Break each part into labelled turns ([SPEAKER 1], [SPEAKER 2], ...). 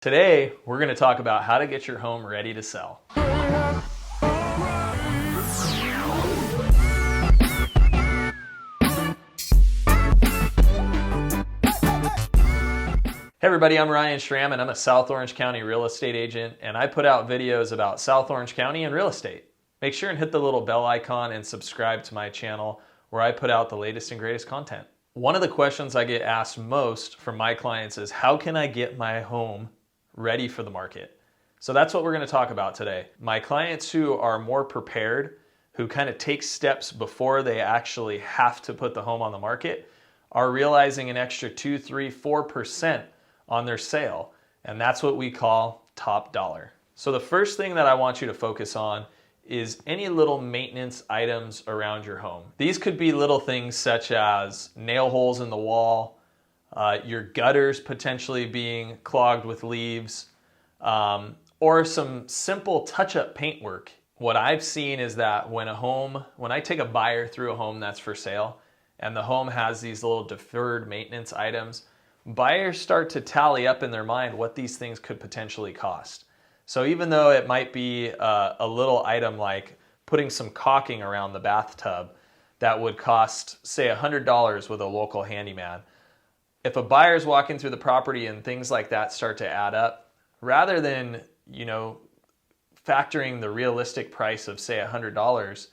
[SPEAKER 1] Today, we're going to talk about how to get your home ready to sell. Hey everybody, I'm Schramm and I'm a South Orange County real estate agent, and I put out videos about South Orange County and real estate. Make sure and hit the little bell icon and subscribe to my channel where I put out the latest and greatest content. One of the questions I get asked most from my clients is, how can I get my home ready for the market? So that's what we're going to talk about today. My clients who are more prepared, who kind of take steps before they actually have to put the home on the market, are realizing an extra 2, 3, 4% on their sale. And that's what we call top dollar. So the first thing that I want you to focus on is any little maintenance items around your home. These could be little things such as nail holes in the wall, your gutters potentially being clogged with leaves, or some simple touch-up paint work. What I've seen is that when I take a buyer through a home that's for sale, and the home has these little deferred maintenance items, buyers start to tally up in their mind what these things could potentially cost. So even though it might be a little item like putting some caulking around the bathtub that would cost, say, $100 with a local handyman, if a buyer's walking through the property and things like that start to add up, rather than, factoring the realistic price of, say, $100,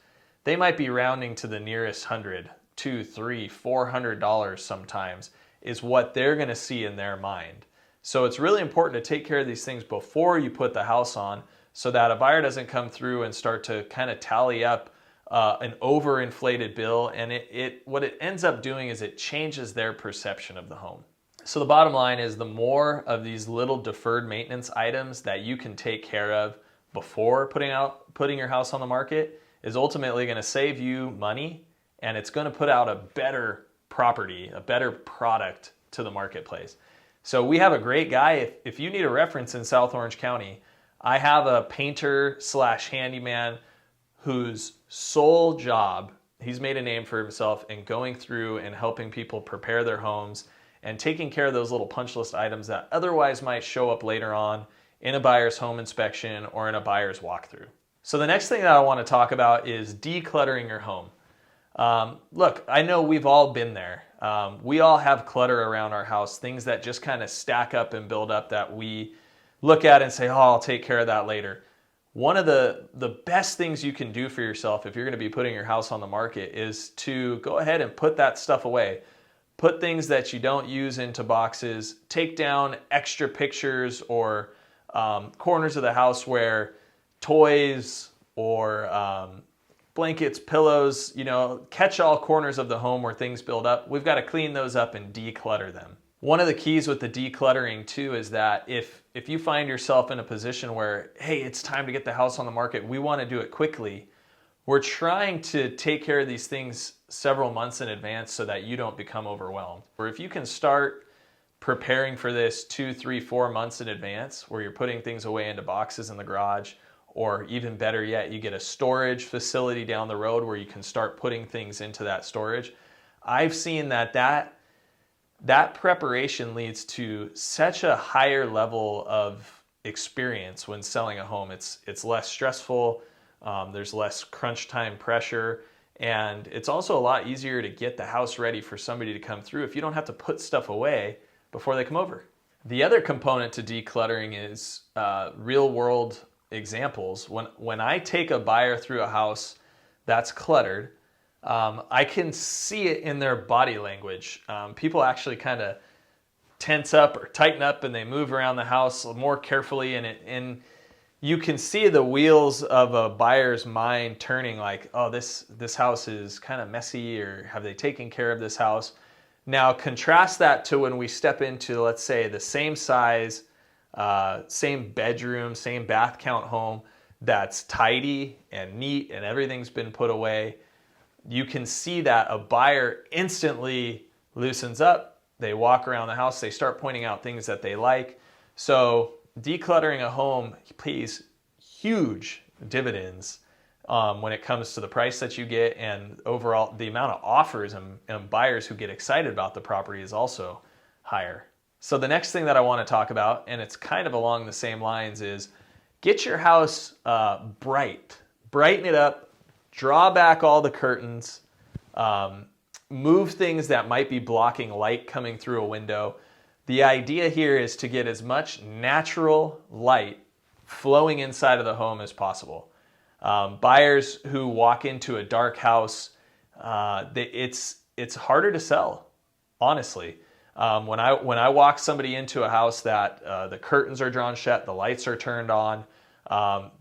[SPEAKER 1] they might be rounding to the nearest 100, $200, $300, $400 sometimes is what they're going to see in their mind. So it's really important to take care of these things before you put the house on, so that a buyer doesn't come through and start to kind of tally up an overinflated bill, and what it ends up doing is it changes their perception of the home. So the bottom line is, the more of these little deferred maintenance items that you can take care of before putting your house on the market is ultimately going to save you money, and it's going to put out a better property, a better product to the marketplace. So we have a great guy. If you need a reference in South Orange County, I have a painter / handyman whose sole job, he's made a name for himself in going through and helping people prepare their homes and taking care of those little punch list items that otherwise might show up later on in a buyer's home inspection or in a buyer's walkthrough. So the next thing that I want to talk about is decluttering your home. Look, I know we've all been there. We all have clutter around our house, things that just kind of stack up and build up that we look at and say, oh, I'll take care of that later. One of the best things you can do for yourself if you're going to be putting your house on the market is to go ahead and put that stuff away. Put things that you don't use into boxes. Take down extra pictures or corners of the house where toys or blankets, pillows, catch all corners of the home where things build up. We've got to clean those up and declutter them. One of the keys with the decluttering too is that if you find yourself in a position where, hey, it's time to get the house on the market, we want to do it quickly, we're trying to take care of these things several months in advance so that you don't become overwhelmed. Or if you can start preparing for this 2, 3, 4 months in advance, where you're putting things away into boxes in the garage, or even better yet, you get a storage facility down the road where you can start putting things into that storage. I've seen that preparation leads to such a higher level of experience when selling a home. It's less stressful, there's less crunch time pressure, and it's also a lot easier to get the house ready for somebody to come through if you don't have to put stuff away before they come over. The other component to decluttering is real world examples. When I take a buyer through a house that's cluttered, I can see it in their body language. People actually kind of tense up or tighten up and they move around the house more carefully, and you can see the wheels of a buyer's mind turning, like, oh, this house is kind of messy, or have they taken care of this house? Now contrast that to when we step into, let's say, the same size, same bedroom, same bath count home that's tidy and neat and everything's been put away. You can see that a buyer instantly loosens up. They walk around the house, they start pointing out things that they like. So decluttering a home pays huge dividends when it comes to the price that you get, and overall the amount of offers and buyers who get excited about the property is also higher. So the next thing that I want to talk about, and it's kind of along the same lines, is get your house bright. Brighten it up, draw back all the curtains, move things that might be blocking light coming through a window. The idea here is to get as much natural light flowing inside of the home as possible. Buyers who walk into a dark house, it's harder to sell, honestly. When I walk somebody into a house that the curtains are drawn shut, the lights are turned on,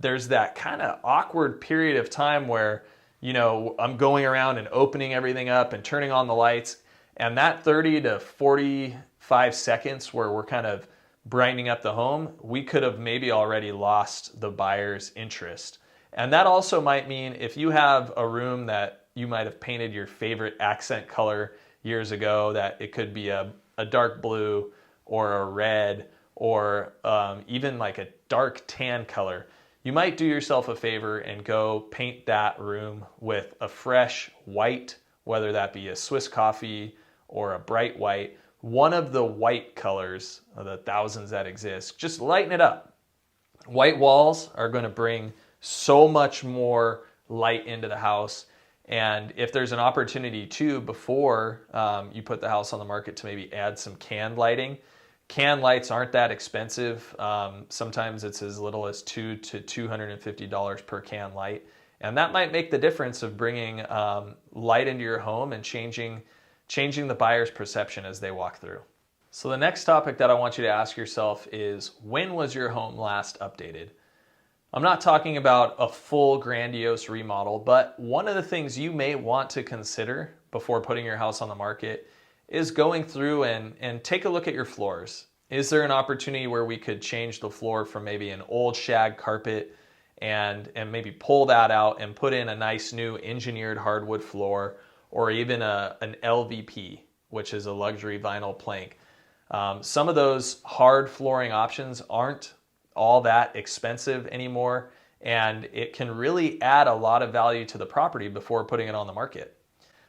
[SPEAKER 1] there's that kind of awkward period of time where, you know, I'm going around and opening everything up and turning on the lights, and that 30 to 45 seconds where we're kind of brightening up the home, we could have maybe already lost the buyer's interest. And that also might mean if you have a room that you might have painted your favorite accent color years ago, that it could be a dark blue or a red or even like a dark tan color, you might do yourself a favor and go paint that room with a fresh white, whether that be a Swiss coffee or a bright white, one of the white colors of the thousands that exist. Just lighten it up. White walls are going to bring so much more light into the house. And if there's an opportunity too, before you put the house on the market, to maybe add some canned lighting. Canned lights aren't that expensive. Sometimes it's as little as $200 to $250 per can light. And that might make the difference of bringing light into your home and changing the buyer's perception as they walk through. So the next topic that I want you to ask yourself is, when was your home last updated? I'm not talking about a full grandiose remodel, but one of the things you may want to consider before putting your house on the market is going through and take a look at your floors. Is there an opportunity where we could change the floor from maybe an old shag carpet and maybe pull that out and put in a nice new engineered hardwood floor, or even an LVP, which is a luxury vinyl plank? Some of those hard flooring options aren't all that expensive anymore, and it can really add a lot of value to the property before putting it on the market.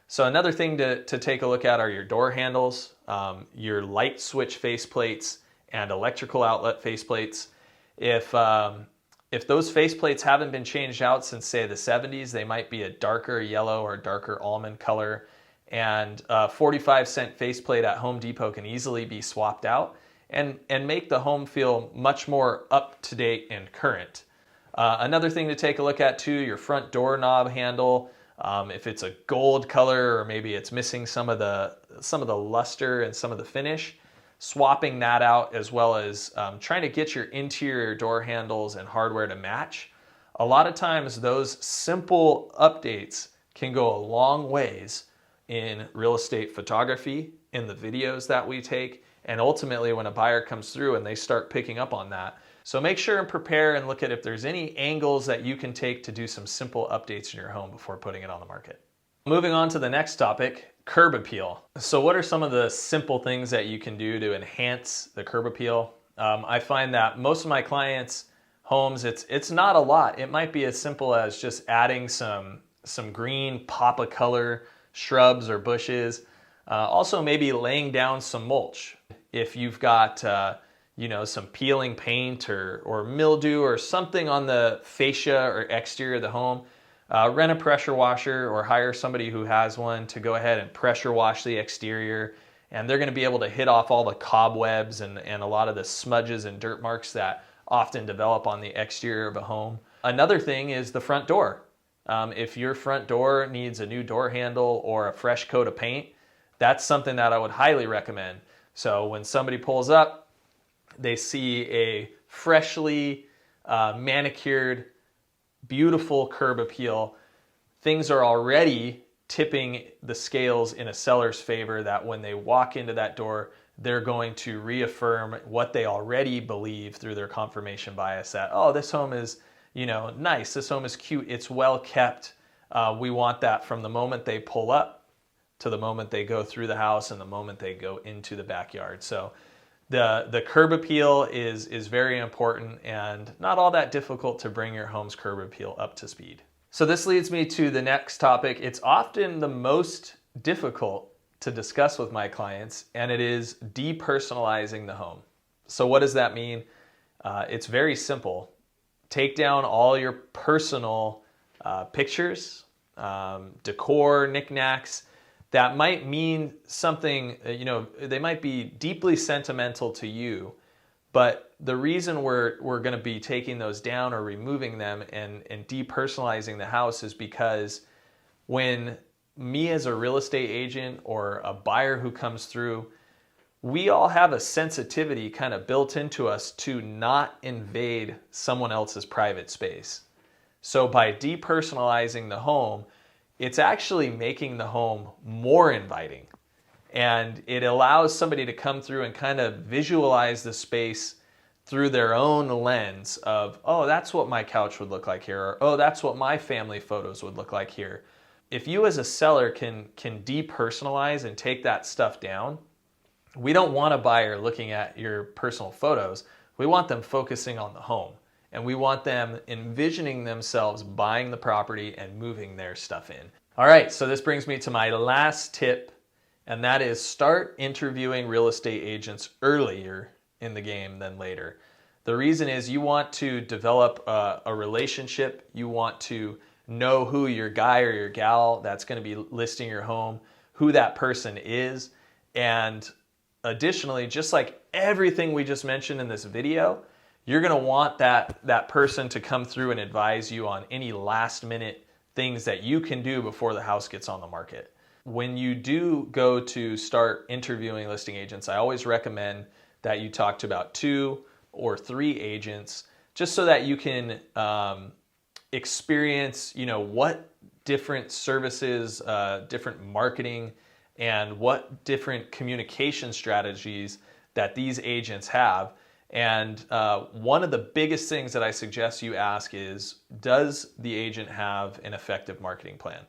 [SPEAKER 1] So another thing to take a look at are your door handles, your light switch faceplates, and electrical outlet faceplates. If those faceplates haven't been changed out since, say, the 70s, they might be a darker yellow or darker almond color, and a 45-cent faceplate at Home Depot can easily be swapped out and make the home feel much more up-to-date and current. Another thing to take a look at too, your front door knob handle. If it's a gold color, or maybe it's missing some of the luster and some of the finish, swapping that out, as well as trying to get your interior door handles and hardware to match. A lot of times those simple updates can go a long ways in real estate photography, in the videos that we take, and ultimately when a buyer comes through and they start picking up on that. So make sure and prepare and look at if there's any angles that you can take to do some simple updates in your home before putting it on the market. Moving on to the next topic, curb appeal. So what are some of the simple things that you can do to enhance the curb appeal? I find that most of my clients' homes, it's not a lot. It might be as simple as just adding some green pop of color shrubs or bushes. Also maybe laying down some mulch. If you've got some peeling paint or mildew or something on the fascia or exterior of the home, rent a pressure washer or hire somebody who has one to go ahead and pressure wash the exterior, and they're going to be able to hit off all the cobwebs and a lot of the smudges and dirt marks that often develop on the exterior of a home. Another thing is the front door. If your front door needs a new door handle or a fresh coat of paint, that's something that I would highly recommend. So when somebody pulls up, they see a freshly manicured, beautiful curb appeal. Things are already tipping the scales in a seller's favor, that when they walk into that door, they're going to reaffirm what they already believe through their confirmation bias, that, oh, this home is, nice, this home is cute, it's well kept. We want that from the moment they pull up to the moment they go through the house and the moment they go into the backyard. So the curb appeal is very important, and not all that difficult to bring your home's curb appeal up to speed. So this leads me to the next topic. It's often the most difficult to discuss with my clients, and it is depersonalizing the home. So what does that mean? It's very simple. Take down all your personal pictures, decor, knickknacks that might mean something, they might be deeply sentimental to you, but the reason we're going to be taking those down or removing them and depersonalizing the house is because when me as a real estate agent or a buyer who comes through, we all have a sensitivity kind of built into us to not invade someone else's private space. So by depersonalizing the home, it's actually making the home more inviting. And it allows somebody to come through and kind of visualize the space through their own lens of, oh, that's what my couch would look like here, or oh, that's what my family photos would look like here. If you as a seller can depersonalize and take that stuff down, we don't want a buyer looking at your personal photos. We want them focusing on the home, and we want them envisioning themselves buying the property and moving their stuff in. All right, so this brings me to my last tip, and that is start interviewing real estate agents earlier in the game than later. The reason is you want to develop a relationship. You want to know who your guy or your gal that's going to be listing your home, who that person is. And additionally, just like everything we just mentioned in this video, you're going to want that person to come through and advise you on any last minute things that you can do before the house gets on the market. When you do go to start interviewing listing agents, I always recommend that you talk to about 2 or 3 agents, just so that you can experience, what different services, different marketing, and what different communication strategies that these agents have. And one of the biggest things that I suggest you ask is, does the agent have an effective marketing plan?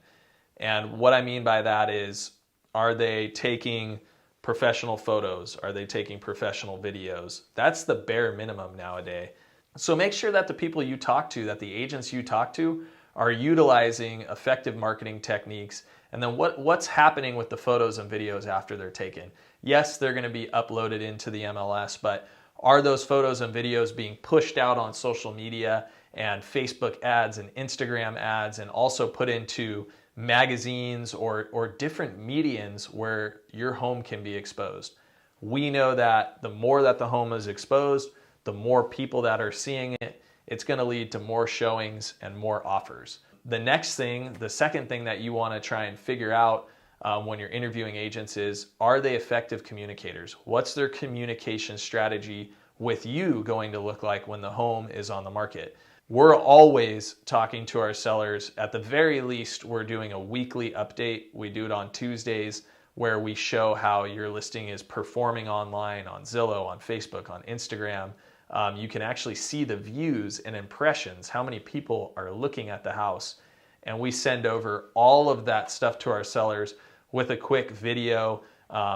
[SPEAKER 1] And what I mean by that is, are they taking professional photos? Are they taking professional videos? That's the bare minimum nowadays. So make sure that the people you talk to, that the agents you talk to, are utilizing effective marketing techniques. And then what's happening with the photos and videos after they're taken? Yes, they're going to be uploaded into the MLS, but are those photos and videos being pushed out on social media and Facebook ads and Instagram ads, and also put into magazines or different mediums where your home can be exposed? We know that the more that the home is exposed, the more people that are seeing it, it's going to lead to more showings and more offers. The second thing that you want to try and figure out when you're interviewing agents is, are they effective communicators? What's their communication strategy with you going to look like when the home is on the market? We're always talking to our sellers. At the very least, we're doing a weekly update. We do it on Tuesdays, where we show how your listing is performing online, on Zillow, on Facebook, on Instagram. You can actually see the views and impressions, how many people are looking at the house. And we send over all of that stuff to our sellers with a quick video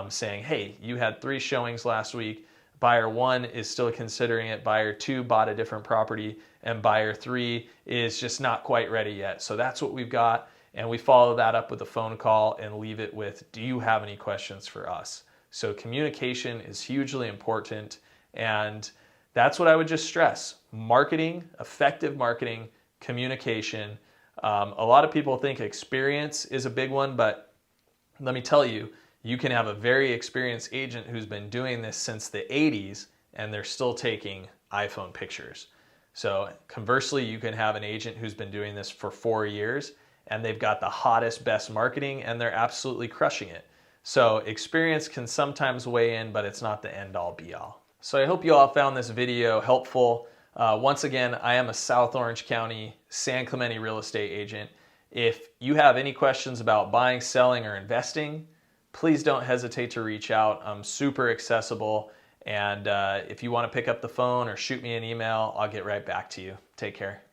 [SPEAKER 1] saying, hey, you had 3 showings last week. Buyer 1 is still considering it. Buyer 2 bought a different property, and buyer 3 is just not quite ready yet. So that's what we've got. And we follow that up with a phone call and leave it with, do you have any questions for us? So communication is hugely important. And that's what I would just stress. Marketing, effective marketing, communication. A lot of people think experience is a big one, but let me tell you, you can have a very experienced agent who's been doing this since the 80s, and they're still taking iPhone pictures. So conversely, you can have an agent who's been doing this for 4 years, and they've got the hottest, best marketing, and they're absolutely crushing it. So experience can sometimes weigh in, but it's not the end-all, be-all. So I hope you all found this video helpful. Once again, I am a South Orange County San Clemente real estate agent. If you have any questions about buying, selling, or investing, please don't hesitate to reach out. I'm super accessible. And if you want to pick up the phone or shoot me an email, I'll get right back to you. Take care.